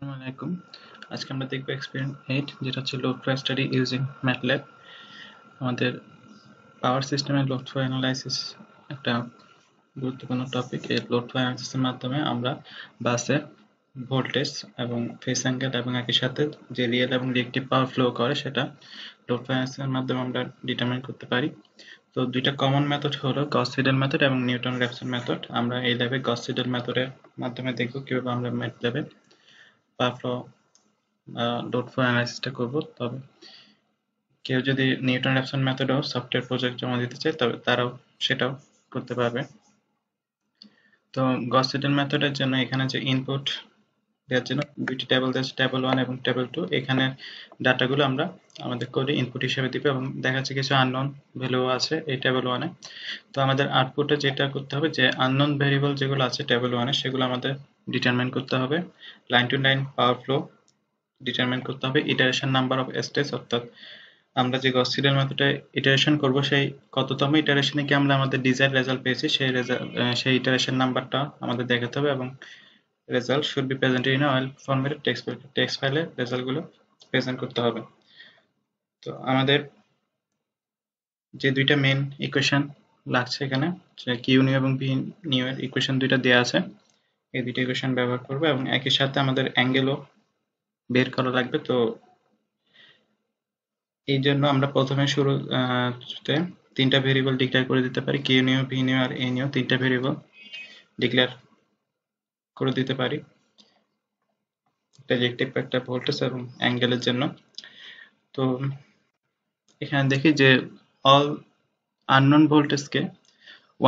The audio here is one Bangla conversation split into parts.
আসসালামু আলাইকুম। আজকে আমরা দেখব এক্সপেরিমেন্ট 8 যেটা হচ্ছে load flow study using MATLAB. আমাদের পাওয়ার সিস্টেমের লোড ফ্লো অ্যানালাইসিস একটা গুরুত্বপূর্ণ টপিক। এই লোড ফ্লো অ্যানালাইসিসের মাধ্যমে আমরা বাসের ভোল্টেজ এবং ফেজ অ্যাঙ্গেল এবং একই সাথে যে রিয়েল এবং রিঅ্যাক্টিভ পাওয়ার ফ্লো করে সেটা লোড ফ্লো অ্যানালাইসিসের মাধ্যমে আমরা ডিটারমাইন করতে পারি। তো দুইটা কমন মেথড হলো গস সিডেল মেথড এবং নিউটন র্যাপসন মেথড। আমরা এই ল্যাবে গস সিডেল মেথডের মাধ্যমে দেখব কিভাবে আমরা ম্যাটল্যাবে পাওয়ার ফ্লো লোড ফ্লো অ্যানালাইসিসটা করব। তবে কেউ যদি নিউটন র্যাপসন মেথডেও সফটওয়্যার প্রজেক্ট জমা দিতে চায় তবে তারাও সেটাও করতে পারবে। তো গস সিডেল মেথডের জন্য এখানে যে ইনপুট দেওয়ার জন্য দুইটি টেবিল দেওয়া আছে, টেবিল 1 এবং টেবিল 2। এখানে ডাটাগুলো আমরা আমাদের কোডে ইনপুট হিসেবে দিব এবং দেখা যাচ্ছে কিছু আননোন ভ্যালু আছে এই টেবিল 1 এ। তো আমাদের আউটপুটে যেটা করতে হবে যে আননোন ভেরিয়েবল যেগুলো আছে টেবিল 1 এ সেগুলো আমাদের ডিটারমাইন করতে হবে। Line to line power flow determine করতে হবে। ইটারেশন নাম্বার অফ স্টেজ, অর্থাৎ আমরা যে গস সিডেল মেথডে ইটারেশন করব সেই কততম ইটারেশনে কি আমরা আমাদের ডিজায়ার্ড রেজাল্ট পেয়েছি সেই ইটারেশন নাম্বারটা আমাদের দেখাতে হবে এবং result should be presented in oil formatted text ফাইলে রেজাল্টগুলো প্রেজেন্ট করতে হবে। তো আমাদের যে দুইটা মেইন ইকুয়েশন লাগছে এখানে, যে কিউ নিউ এবং ভি নিউ এর ইকুয়েশন দুইটা দেওয়া আছে, এই দুইটা ইকুয়েশন ব্যবহার করব এবং একই সাথে আমাদের অ্যাঙ্গেলও বের করা লাগবে। তো এই জন্য আমরা প্রথমে শুরুতে তিনটা ভেরিয়েবল ডিক্লেয়ার করে দিতে পারি, কিউ নিউ, ভি নিউ আর এ নিউ। তিনটা ভেরিয়েবল ডিক্লেয়ার করে দিতে পারি একটা রিঅ্যাক্টিভ একটা ভোল্টেজ এবং অ্যাঙ্গেলের জন্য। তো এখানে দেখি যে অল আননোন ভোল্টেজকে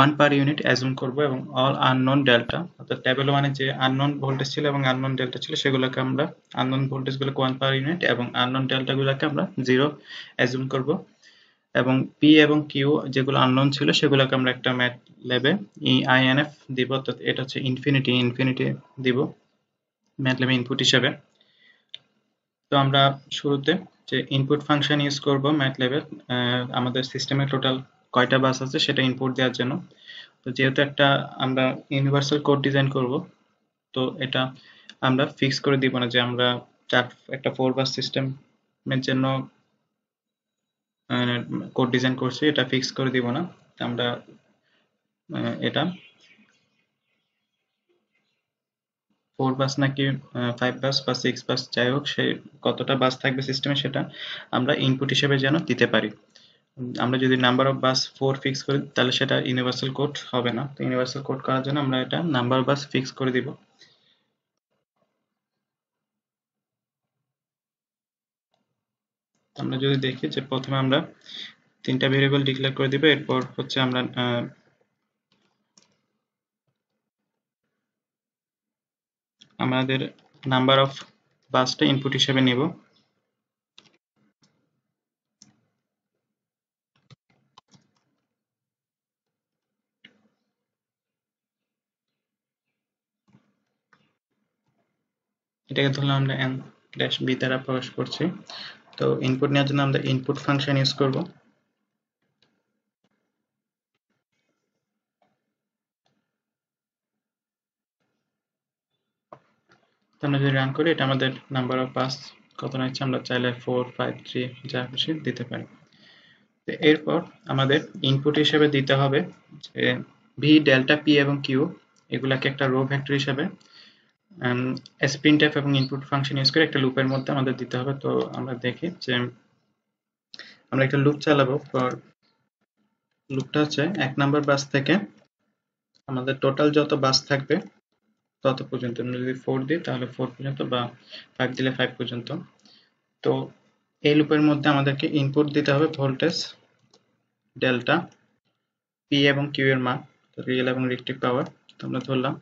1 পার ইউনিট অ্যাজুম করব এবং অল আননোন ডেল্টা, অর্থাৎ টেবিল 1 এ যে আননোন ভোল্টেজ ছিল এবং আননোন ডেল্টা ছিল সেগুলোকে আমরা আননোন ভোল্টেজগুলোকে 1 পার ইউনিট এবং আননোন ডেল্টাগুলোকে আমরা 0 অ্যাজুম করব। এবং পি এবং কিউ যেগুলো আননোন ছিল সেগুলোকে আমরা একটা ম্যাটল্যাবে আইএনএফ দিব, অর্থাৎ এটা হচ্ছে ইনফিনিটি দিব ম্যাটল্যাবে ইনপুট হিসেবে। তো আমরা শুরুতে যে ইনপুট ফাংশন ইউজ করব ম্যাটল্যাবে আমাদের সিস্টেমে টোটাল কয়টা বাস আছে সেটা ইনপুট দেওয়ার জন্য। তো যেহেতু একটা আমরা ইউনিভার্সাল কোড ডিজাইন করব, তো এটা আমরা ফিক্স করে দিব না যে আমরা একটা 4 বাস সিস্টেমের জন্য কোড ডিজাইন করছি, এটা ফিক্স করে দিব না। আমরা এটা 4 বাস নাকি 5 বাস বা 6 বাস যাই হোক, সেই কতটা বাস থাকবে সিস্টেমে সেটা আমরা ইনপুট হিসেবে যেন দিতে পারি। আমরা যদি নাম্বার অফ বাস 4 ফিক্স করি তাহলে সেটা ইউনিভার্সাল কোড হবে না। তো ইউনিভার্সাল কোড করার জন্য আমরা এটা নাম্বার অফ বাস ফিক্স করে দিব। আমরা যদি দেখি যে প্রথমে আমরা তিনটা ভেরিয়েবল ডিক্লেয়ার করে দিব, এরপর হচ্ছে আমরা আমাদের নাম্বার অফ বাসটা ইনপুট হিসেবে নিব। এটাকে ধরলাম আমরা n ড্যাশ b দ্বারা প্রকাশ করছি। তো ইনপুট নেওয়ার জন্য আমরা ইনপুট ফাংশন ইউজ করব। তো আমরা যদি রান করি এটা আমাদের নাম্বার অফ বাস কত নিচ্ছে, আমরা চাইলে 4, 5, 3 যা খুশি দিতে পারি। তো এরপর আমাদের ইনপুট হিসেবে দিতে হবে যে ভি, ডেল্টা, পি এবং কিউ এগুলাকে একটা রো ভেক্টর হিসেবে printf এবং ইনপুট ফাংশন ইউজ করে একটা লুপের মধ্যে আমাদের দিতে হবে। তো আমরা দেখি যে আমরা একটা লুপ চালাবো। লুপটা হচ্ছে 1 নাম্বার বাস থেকে আমাদের টোটাল যত বাস থাকবে তত পর্যন্ত। আমরা যদি 4 দিই তাহলে 4 পর্যন্ত, বা 5 দিলে 5 পর্যন্ত। তো এই লুপের মধ্যে আমাদেরকে ইনপুট দিতে হবে ভোল্টেজ, ডেল্টা, পি এবং কিউ এর মান, রিয়েল এবং রিঅ্যাক্টিভ পাওয়ার। তো আমরা ধরলাম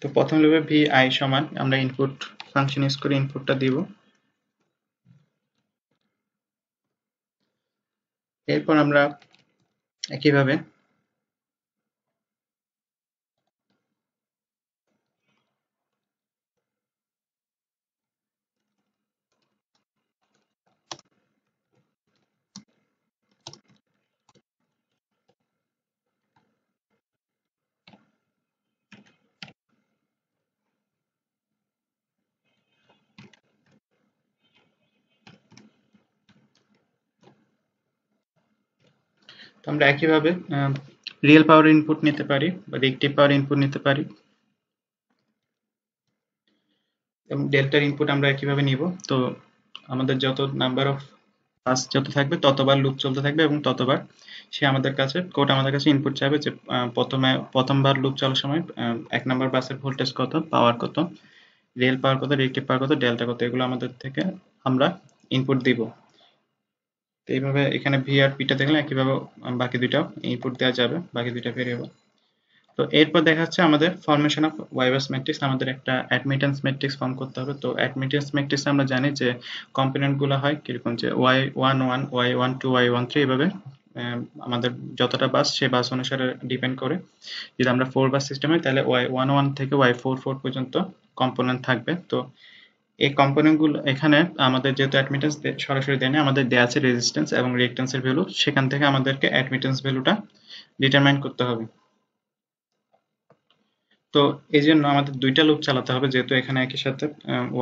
তো প্রথম লুপে ভি আই সমান আমরা ইনপুট ফাংশন ইউজ করে ইনপুটটা দিব। এরপর আমরা একইভাবে তো আমরা একইভাবে রিয়েল পাওয়ার ইনপুট নিতে পারি বা রিয়েক্টিভ পাওয়ার ইনপুট নিতে পারি এবং ডেল্টার ইনপুট আমরা একইভাবে নিব। তো আমাদের যত নাম্বার অফ পাস যত থাকবে ততবার লুপ চলতে থাকবে এবং ততবার সে আমাদের কাছে কোড আমাদের কাছে ইনপুট চাইবে যে প্রথমবার লুপ চলার সময় 1 নাম্বার বাসের ভোল্টেজ কত, পাওয়ার কত, রিয়েল পাওয়ার কত, রিয়েক্টিভ পাওয়ার কত, ডেল্টা কত, এগুলো আমাদের থেকে আমরা ইনপুট দিব। তো এইভাবে এখানে ভি আর পিটা দেখলে একইভাবে বাকি দুইটাও ইনপুট দেওয়া যাবে, বাকি দুইটা ভেরিয়েবল। তো এরপর দেখা যাচ্ছে আমাদের ফরমেশন অফ ওয়াইবাস ম্যাট্রিক্স, আমাদের একটা অ্যাডমিটেন্স ম্যাট্রিক্স ফর্ম করতে হবে। তো অ্যাডমিটেন্স ম্যাট্রিক্সে আমরা জানি যে কম্পোনেন্ট গুলো হয় কিরকম, যে y11 y12 y13 এইভাবে আমাদের যতটা বাস সেই বাস অনুসারে ডিপেন্ড করে। যদি আমরা 4 বাস সিস্টেম হয় তাহলে y11 থেকে y44 পর্যন্ত কম্পোনেন্ট থাকবে। তো এই কম্পোনেন্ট গুলো এখানে আমাদের যেহেতু অ্যাডমিটেন্স সরাসরি দেয় না, আমাদের দেয়া আছে রেজিস্ট্যান্স এবং রিঅ্যাক্ট্যান্সের ভ্যালু, সেখান থেকে আমাদেরকে অ্যাডমিটেন্স ভ্যালুটা ডিটারমাইন করতে হবে। তো এই জন্য আমাদের দুইটা লুপ চালাতে হবে, যেহেতু এখানে একই সাথে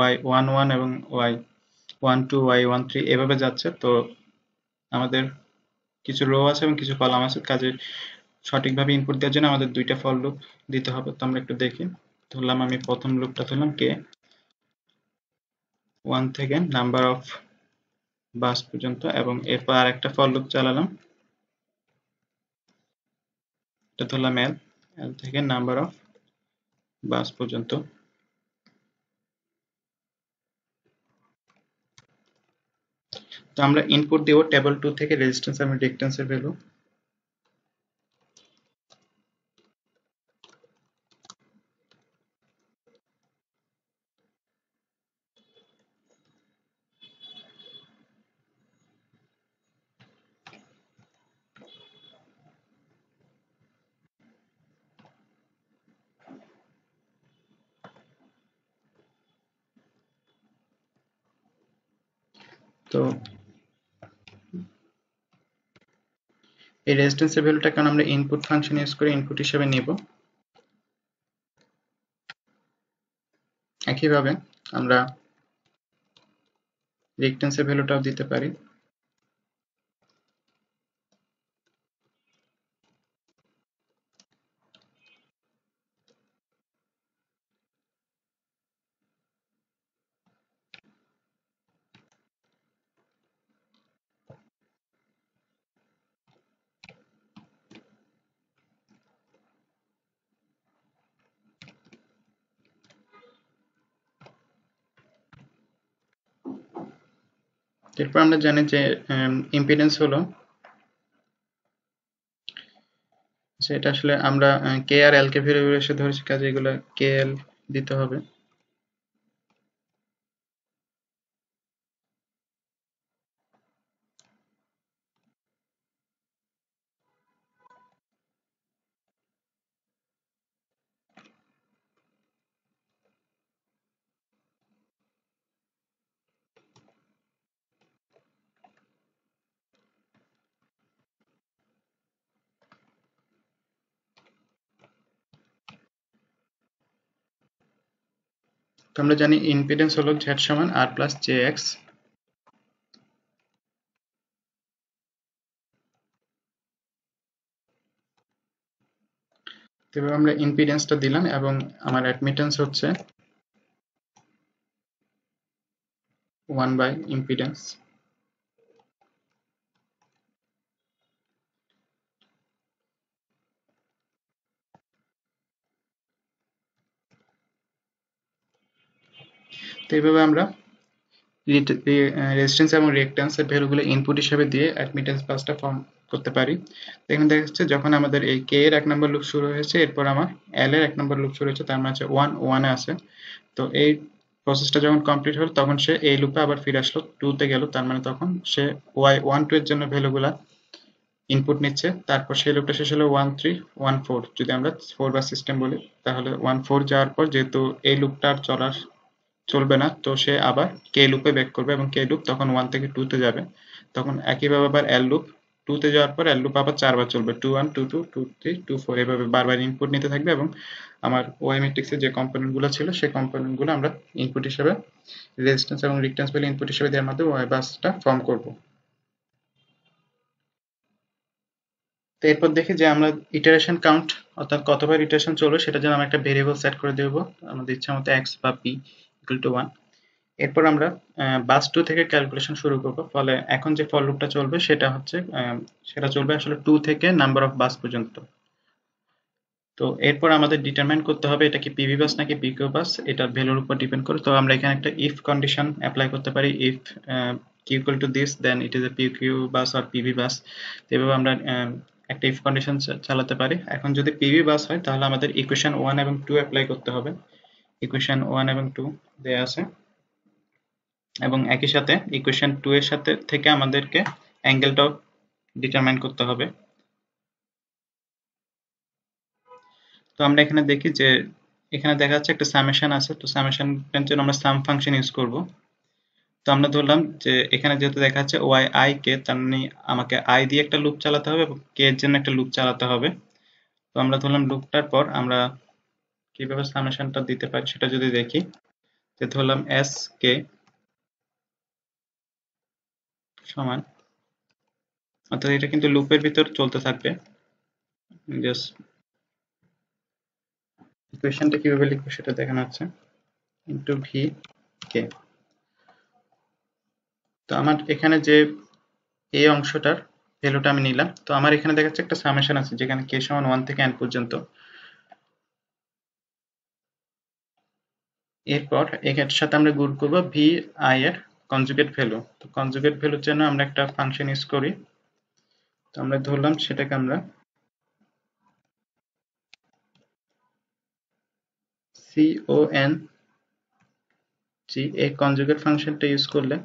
y11 এবং y12 y13 এভাবে যাচ্ছে। তো আমাদের কিছু রো আছে এবং কিছু কলাম আছে, কাজে সঠিকভাবে ইনপুট দেওয়ার জন্য আমাদের দুইটা ফর লুপ দিতে হবে। তো আমরা একটু দেখি। ধরলাম আমি প্রথম লুপটা ধরলাম কে 1 থেকে নাম্বার অফ বাস পর্যন্ত, এবং এরপর আর একটা ফর লুপ চালালাম, এটা ধরলাম এল থেকে নাম্বার অফ বাস পর্যন্ত। তো আমরা ইনপুট দেব টেবল 2 থেকে রেজিস্ট্যান্স এবং রিঅ্যাক্ট্যান্সের ভ্যালু। তো এই রেজিস্ট্যান্সের ভ্যালুটা কারণ আমরা ইনপুট ফাংশন ইউজ করে ইনপুট হিসেবে নিব। একইভাবে আমরা রিঅ্যাক্ট্যান্সের ভ্যালুটাও দিতে পারি। এরপর আমরা জানি যে ইম্পিডেন্স হলো, সেটা আসলে আমরা কে আর এল কে ভেরিয়েবল হিসেবে ধরেছি, কাজে এগুলো কে এল দিতে হবে। তো আমরা জানি ইম্পিডেন্স হলো z সমান r প্লাস jx। এভাবে আমরা ইম্পিডেন্সটা দিলাম এবং আমার অ্যাডমিটেন্স হচ্ছে 1 বাই ইম্পিডেন্স। তো এইভাবে আমরা রেজিস্ট্যান্স এবং রিঅ্যাক্ট্যান্সের ভ্যালুগুলো ইনপুট হিসেবে দিয়ে অ্যাডমিটেন্স বাসটা ফর্ম করতে পারি। এখানে দেখা যাচ্ছে যখন আমাদের এই কে এর 1 নম্বর লুপ শুরু হয়েছে, এরপর আমার এল এর 1 নম্বর লুপ শুরু হয়েছে, তার মানে হচ্ছে 1 1 এ আছে। তো এই প্রসেসটা যখন কমপ্লিট হলো তখন সে এই লুপে আবার ফিরে আসলো 2 তে গেল, তার মানে তখন সে y12 এর জন্য ভ্যালুগুলা ইনপুট নিচ্ছে, তারপর সেই লুপটা শেষ হলো 1 3 1 4, যদি আমরা 4 বাস সিস্টেম বলি তাহলে 1 4 যাওয়ার পর যেহেতু এই লুপটা আর চলবে না, তো সে আবার কে লুপে ব্যাক করবে এবং কে লুপ তখন 1 থেকে 2 তে যাবে। তখন একইভাবে আবার এল লুপ 2 তে যাওয়ার পর এল লুপ আবার 4 বার চলবে, 2 1 2 2 2 3 2 4, এভাবে বারবার ইনপুট নিতে থাকবে এবং আমার ওআই ম্যাট্রিক্সের যে কম্পোনেন্ট গুলো ছিল সেই কম্পোনেন্ট গুলো আমরা ইনপুট হিসেবে রেজিস্ট্যান্স এবং রিঅ্যাক্ট্যান্স ভ্যালু ইনপুট হিসেবে দেওয়ার মাধ্যমে ওআই বাসটা ফর্ম করব। তো এরপর দেখি যে আমরা ইটারেশন কাউন্ট অর্থাৎ কতবার ইটারেশন চলবে সেটার জন্য আমরা একটা ভেরিয়েবল সেট করে দেব আমাদের ইচ্ছা মতো x বা p ইকুয়াল টু 1। এরপর আমরা বাস 2 থেকে ক্যালকুলেশন শুরু করব। ফলে এখন যে ফর লুপটা চলবে সেটা চলবে আসলে 2 থেকে নাম্বার অফ বাস পর্যন্ত। তো এরপর আমাদের ডিটারমাইন করতে হবে এটা কি পিভি বাস নাকি পিকিউ বাস, এটার ভ্যালুর উপর ডিপেন্ড করে। তো আমরা এখানে একটা ইফ কন্ডিশন অ্যাপ্লাই করতে পারি, if Q equal to this then it is a PQ bus or PV bus. তো এভাবে আমরা একটা ইফ কন্ডিশন চালাতে পারি। এখন যদি পিভি বাস হয় তাহলে আমাদের ইকুয়েশন 1 এবং 2 অ্যাপ্লাই করতে হবে। ইকুয়েশন 1 এবং 2 দেয়া আছে এবং একই সাথে ইকুয়েশন 2 এর সাথে থেকে আমাদেরকে অ্যাঙ্গেলটাও ডিটারমাইন করতে হবে। তো আমরা এখানে দেখি যে এখানে দেখা যাচ্ছে একটা সামেশন আছে, তো সামেশনের জন্য আমরা সাম ফাংশন ইউজ করব। তো আমরা ধরলাম যে এখানে যেহেতু দেখা যাচ্ছে ওয়াই আই কে, তার মানে আমাকে আই দিয়ে একটা লুপ চালাতে হবে এবং কে এর জন্য একটা লুপ চালাতে হবে। তো আমরা ধরলাম লুপটার পর আমরা কিভাবে সামেশনটা দিতে পারি সেটা যদি দেখি, যে ধরলাম এস কে সমান, অর্থাৎ এটা কিন্তু লুপের ভিতর চলতে থাকবে। জাস্ট ইকুয়েশনটা কিভাবে লিখবো সেটা দেখানো হচ্ছে, ইন্টু ভি কে। তো আমার এখানে যে এই অংশটার ভ্যালুটা আমি নিলাম, তো আমার এখানে দেখা যাচ্ছে একটা সামেশন আছে যেখানে কে সমান 1 থেকে n পর্যন্ত। এরপর এটার সাথে আমরা গুণ করব ভি আই এর কনজুগেট ভ্যালু। তো কনজুগেট ভ্যালুর জন্য আমরা একটা ফাংশন ইউজ করি। তো আমরা ধরলাম সেটাকে আমরা CONG, এই কনজুগেট ফাংশনটা ইউজ করলে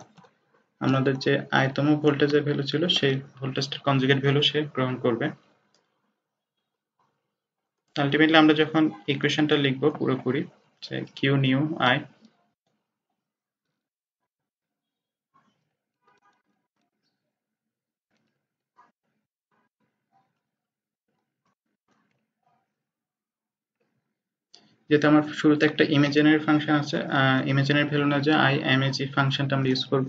আমাদের যে আইতম ভোল্টেজের ভ্যালু ছিল সেই ভোল্টেজটার কনজুগেট ভ্যালু সে গ্রহণ করবে। আলটিমেটলি আমরা যখন ইকুয়েশনটা লিখবো পুরোপুরি, যে কিউ নিউ আই যেহেতু আমার শুরুতে একটা ইমাজিনারি ফাংশন আছে, ইমাজিনারি ভ্যালু না যে আই এমএজি ফাংশনটা আমরা ইউজ করব।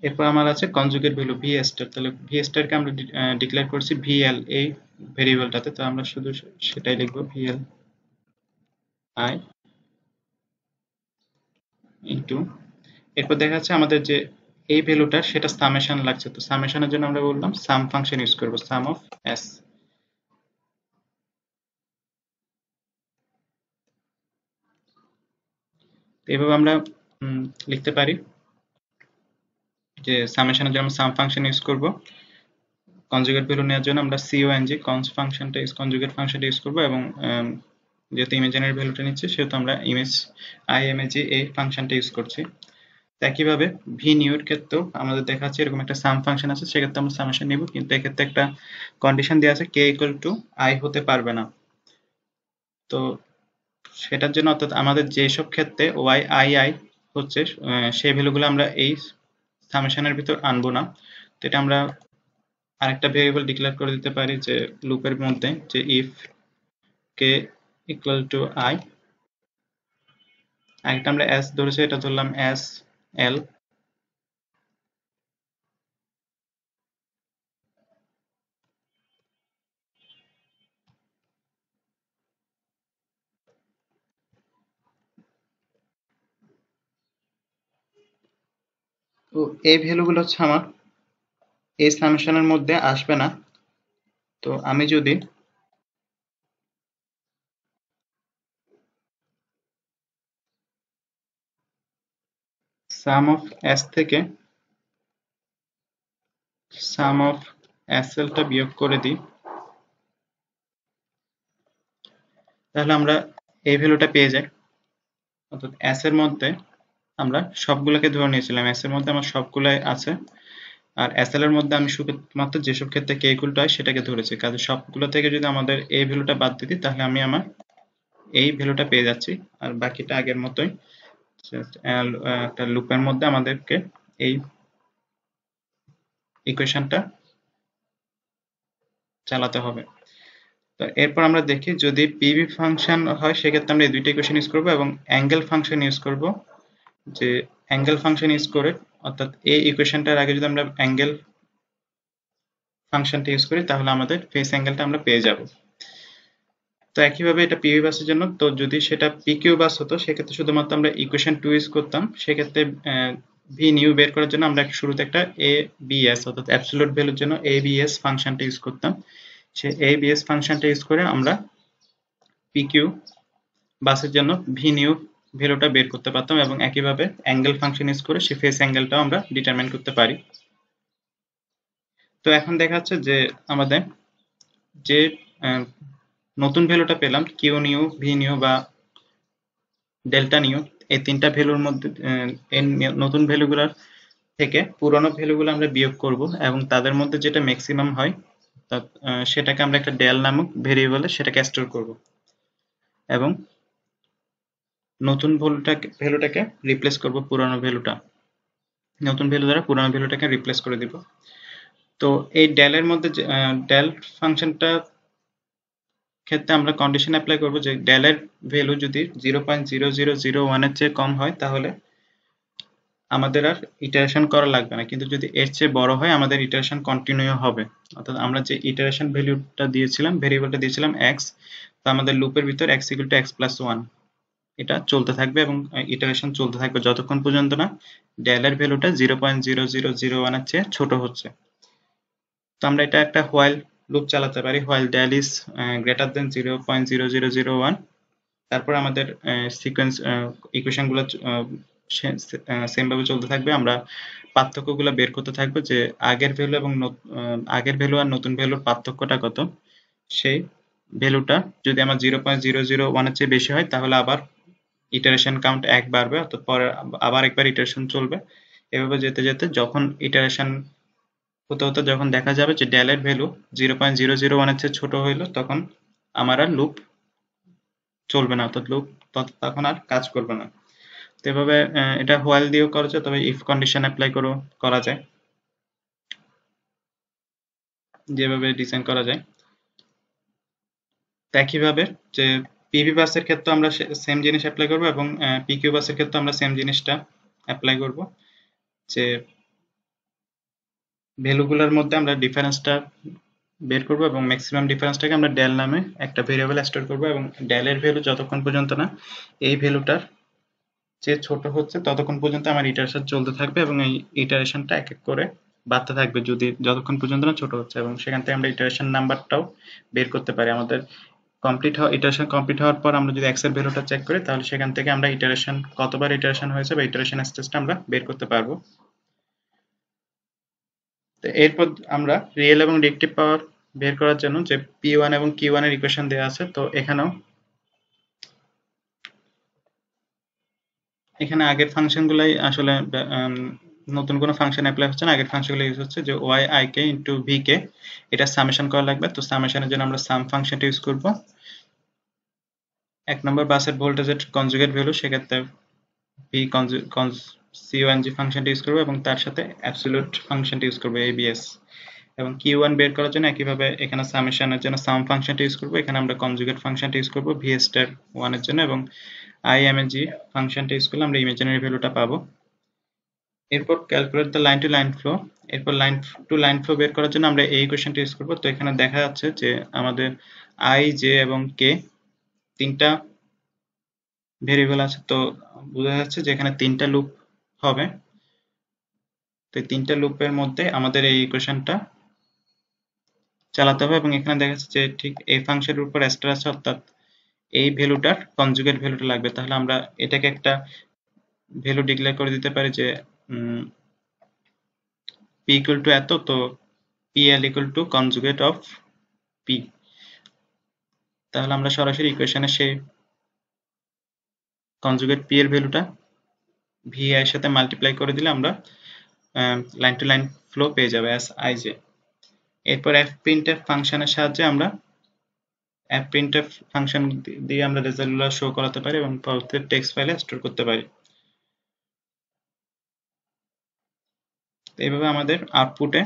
এরপর আমার আছে কনজুগেট ভ্যালু ভি স্টার, তাহলে ভি স্টারকে আমরা ডিক্লেয়ার করছি ভিএল এই ভেরিয়েবলটাতে, তো আমরা শুধু সেটাই লিখবো ভিএল আই ইনটু, এরপর দেখা যাচ্ছে আমাদের যে এই ভ্যালুটা সেটা সামেশন লাগছে, তো সামেশনের জন্য আমরা বললাম সাম ফাংশন ইউজ করব, সাম অফ এস। এইভাবে আমরা লিখতে পারি যে সামেশনের জন্য সাম ফাংশন ইউজ করব, কনজুগেট ভ্যালু নেওয়ার জন্য আমরা CONG কনজুগেট ফাংশনটা ইউজ করব এবং যেহেতু ইমেজিনারি ভ্যালুটা নিচ্ছে সেহেতু আমরা imag এই ফাংশনটা ইউজ করছি। একইভাবে ভি নিউ এর ক্ষেত্রেও আমাদের দেখা যাচ্ছে এরকম একটা সাম ফাংশন আছে, সেক্ষেত্রে আমরা সামেশন নিব, কিন্তু এক্ষেত্রে একটা কন্ডিশন দেওয়া আছে কে ইকুয়াল টু আই হতে পারবে না। তো সেটার জন্য অর্থাৎ আমাদের যেসব ক্ষেত্রে ওয়াই আই আই হচ্ছে সেই ভ্যালুগুলো আমরা এই সামেশনের ভিতর আনবো না। তো এটা আমরা আরেকটা ভেরিয়েবল ডিক্লেয়ার করে দিতে পারি যে লুপের মধ্যে, যে if K equal to I, আরেকটা আমরা এস ধরেছি, এটা ধরলাম এস এল। তো এই ভ্যালুগুলো হচ্ছে আমার এই সামেশনের মধ্যে আসবে না। তো আমি যদি সাম অফ এস থেকে সাম অফ এস এলটা বিয়োগ করে দিই, তাহলে আমরা এই ভ্যালুটা পেয়ে যাই। অর্থাৎ এস এর মধ্যে আমরা সবগুলোকে ধরে নিয়েছিলাম, এস এর মধ্যে আমার সবগুলাই আছে, আর এসএল এর মধ্যে আমি শুধুমাত্র যেসব ক্ষেত্রে কে ইকুয়াল টু হয় সেটাকে ধরেছি, কাজে সবগুলো থেকে যদি আমাদের এই ভ্যালুটা বাদ দিই তাহলে আমি আমার এই ভ্যালুটা পেয়ে যাচ্ছি। আর বাকিটা আগের মতোই, একটা লুপের মধ্যে আমাদেরকে এই ইকুয়েশনটা চালাতে হবে। তো এরপর আমরা দেখি যদি পিভি ফাংশন হয় সেক্ষেত্রে আমরা এই দুইটা ইকুয়েশন ইউজ করবো এবং অ্যাঙ্গেল ফাংশন ইউজ করব। যে অ্যাঙ্গেল ফাংশন ইউজ করে, অর্থাৎ এই ইকুয়েশনটার আগে যদি আমরা অ্যাঙ্গেল ফাংশনটা ইউজ করি তাহলে আমাদের ফেস অ্যাঙ্গেলটা আমরা পেয়ে যাব। তো একইভাবে এটা পিভি বাসের জন্য, তো যদি সেটা পিকিউ বাস হতো সেক্ষেত্রে শুধুমাত্র আমরা ইকুয়েশন 2 ইউজ করতাম। সেক্ষেত্রে ভি নিউ বের করার জন্য আমরা শুরুতে একটা এ বিএস অর্থাৎ অ্যাবসলিউট ভ্যালুর জন্য এ বিএস ফাংশনটা ইউজ করতাম। সেই এ বিএস ফাংশনটা ইউজ করে আমরা পিকিউ বাসের জন্য ভি নিউ ভ্যালুটা বের করতে পারতাম এবং একইভাবে অ্যাঙ্গেল ফাংশন ইউজ করে সেই ফেস অ্যাঙ্গেলটাও আমরা ডিটারমাইন করতে পারি। তো এখন দেখা যাচ্ছে যে আমাদের যে নতুন ভ্যালুটা পেলাম কিউ নিউ, ভি নিউ বা ডেল্টা নিউ, এই তিনটা ভ্যালুর মধ্যে এই নতুন ভ্যালুগুলোর থেকে পুরনো ভ্যালুগুলো আমরা বিয়োগ করব এবং তাদের মধ্যে যেটা ম্যাক্সিমাম হয় সেটাকে আমরা একটা ডেল নামক ভেরিয়েবলে সেটাকে স্টোর করব এবং নতুন ভ্যালুটাকে রিপ্লেস করব পুরনো ভ্যালুটা, নতুন ভ্যালু দ্বারা পুরনো ভ্যালুটাকে রিপ্লেস করে দিব। তো এই ডেলের মধ্যে ডেল ফাংশনটা ক্ষেত্রে আমরা কন্ডিশন অ্যাপ্লাই করব যে ডেলের ভ্যালু যদি 0.0001 এর চেয়ে কম হয় তাহলে আমাদের আর ইটারেশন করা লাগবে না, কিন্তু যদি এর চেয়ে বড় হয় আমাদের ইটারেশন কন্টিনিউ হবে। অর্থাৎ আমরা যে ইটারেশন ভ্যালুটা দিয়েছিলাম, ভেরিয়েবলটা দিয়েছিলাম x, তো আমাদের লুপের ভিতর x ইকুয়াল টু x+1 এটা চলতে থাকবে এবং ইটারেশন চলতে থাকবে যতক্ষণ পর্যন্ত না ডেলের ভ্যালুটা 0.0001 এর চেয়ে ছোট হচ্ছে। তো আমরা এটা একটা হোয়াইল লুপ চালাতে পারি, while del is greater than 0.0001। তারপর আমাদের সিকোয়েন্স ইকুয়েশনগুলো সেম ভাবে চলতে থাকবে। আমরা পার্থক্যগুলো বের করতে থাকবো যে আগের ভ্যালু এবং আগের ভ্যালু আর নতুন ভ্যালুর পার্থক্যটা কত। সেই ভ্যালুটা যদি আমার 0.001 এর চেয়ে বেশি হয় তাহলে আবার ইটারেশন কাউন্ট 1 বাড়বে, অর্থাৎ পরে আবার একবার ইটারেশন চলবে। এভাবে যেতে যেতে যখন ইটারেশন হতে হতে যখন দেখা যাবে যে ডেলের ভ্যালু 0.001 এর চেয়ে ছোট হইলো তখন আমার আর লুপ চলবে না, অর্থাৎ লুপ তখন আর কাজ করবে না। তো এভাবে এটা হোয়াইল দিয়েও করা যায়, তবে ইফ কন্ডিশন অ্যাপ্লাই করা যায়, যেভাবে ডিজাইন করা যায়। একইভাবে যে পিভি বাসের ক্ষেত্রে আমরা সেম জিনিস অ্যাপ্লাই করব এবং পিকিউ বাসের ক্ষেত্রে আমরা সেম জিনিসটা অ্যাপ্লাই করব যে ভ্যালুগুলোর মধ্যে আমরা ডিফারেন্সটা বের করব এবং ম্যাক্সিমাম ডিফারেন্সটাকে আমরা ডেল নামে একটা ভেরিয়েবল স্টোর করব এবং ডেলের ভ্যালু যতক্ষণ পর্যন্ত না এই ভ্যালুটার যে ছোট হচ্ছে ততক্ষণ পর্যন্ত আমার ইটারেশন চলতে থাকবে এবং এই ইটারেশনটা এক এক করে বাড়তে থাকবে যদি যতক্ষণ পর্যন্ত না ছোট হচ্ছে, এবং সেখান থেকে আমরা ইটারেশন নাম্বারটাও বের করতে পারি। আমাদের ইটারেশন কমপ্লিট হওয়ার পর আমরা যদি এক্স এর ভ্যালুটা চেক করি তাহলে সেখান থেকে আমরা ইটারেশন কতবার ইটারেশন হয়েছে বা ইটারেশন স্টেজটা আমরা বের করতে পারবো। তো এরপর আমরা রিয়েল এবং রিয়েক্টিভ পাওয়ার বের করার জন্য যে P1 এবং Q1 এর ইকুয়েশন দেওয়া আছে, তো এখানে আগের ফাংশনগুলাই আসলে নতুন কোনো ফাংশন অ্যাপ্লাই হচ্ছে না, আগের ফাংশনগুলো ইউজ হচ্ছে যে Y I K into V K, এটা সামেশন করা লাগবে। তো সামেশনের জন্য আমরা সাম ফাংশনটা ইউজ করব। এক নম্বর বাসের ভোল্টেজের কনজুগেট ভ্যালু, সেক্ষেত্রে ভি সিওএনজি ফাংশনটা ইউজ করবো এবং তার সাথে অ্যাবসলিউট ফাংশনটা ইউজ করবো এবিএস। এবং Q1 বের করার জন্য একইভাবে এখানে সামেশনের জন্য সাম ফাংশনটা ইউজ করবো, এখানে আমরা কনজুগেট ফাংশনটা ইউজ করবো ভি স্টার 1 এর জন্য, এবং আইএমএজি ফাংশনটা ইউজ করলে আমরা ইমাজিনারি ভ্যালুটা পাবো। এরপর calculate the line to line flow, এরপর লাইন টু লাইন ফ্লো বের করার জন্য আমরা এই ইকুয়েশনটা ইউজ করবো। তো এখানে দেখা যাচ্ছে যে আমাদের আই, জে এবং কে তিনটা ভেরিয়েবল আছে, তো বোঝা যাচ্ছে যে এখানে তিনটা লুপ হবে। তো এই তিনটা লুপের মধ্যে আমাদের এই ইকুয়েশনটা চালাতে হবে এবং এখানে দেখা যাচ্ছে যে ঠিক এই ফাংশনের উপর স্টার আছে, অর্থাৎ এই ভ্যালুটার কনজুগেট ভ্যালুটা লাগবে। তাহলে আমরা এটাকে একটা ভ্যালু ডিক্লেয়ার করে দিতে পারি যে p ইকুয়াল টু এত, তো pl equal to conjugate of p। তাহলে আমরা সরাসরি ইকুয়েশনে সেই কনজুগেট p এর ভ্যালুটা vi এর সাথে মাল্টিপ্লাই করে দিলে আমরা লাইন টু লাইন ফ্লো পেয়ে যাবে অ্যাস আইজে। এরপর fprintf ফাংশনের সাহায্যে আমরা fprintf ফাংশন দিয়ে আমরা রেজাল্টগুলো শো করাতে পারি এবং পরবর্তীতে টেক্সট ফাইলে স্টোর করতে পারি। এইভাবে আমাদের আউটপুটে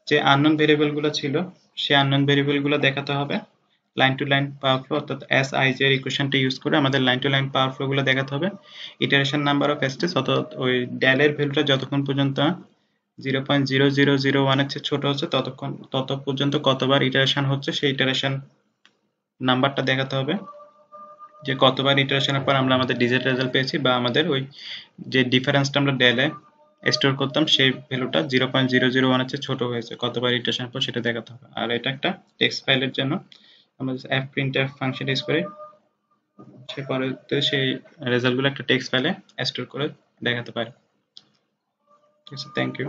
যে আননোন ভেরিয়েবল গুলো ছিল সেই আননোন ভেরিয়েবল গুলো দেখাতে হবে line to line power flow, অর্থাৎ এস আই জে এর ইকুয়েশনটা ইউজ করে আমাদের line to line power flow গুলো দেখাতে হবে। ইটারেশন নাম্বার অফ স্টেজ, অর্থাৎ ওই ডেলের ভ্যালুটা যতক্ষণ পর্যন্ত 0.0001 এর চেয়ে ছোট হচ্ছে তত পর্যন্ত কতবার ইটারেশন হচ্ছে সেই ইটারেশন নাম্বারটা দেখাতে হবে, যে কতবার ইটারেশনের পর আমরা আমাদের ডিজিট রেজাল্ট পেয়েছি বা আমাদের ওই যে ডিফারেন্সটা আমরা ডেলে স্টোর করতাম সেই ভ্যালুটা 0.001 এর চেয়ে ছোট হয়েছে কতবার ইটারেশনের পর সেটা দেখাতে হবে। আর এটা একটা টেক্সট ফাইলের জন্য আমরা fprintf ফাংশন ইউজ করে সে পরবর্তীতে সেই রেজাল্টগুলো একটা টেক্সট ফাইলে স্টোর করে দেখাতে পারি। ঠিক আছে, থ্যাংক ইউ।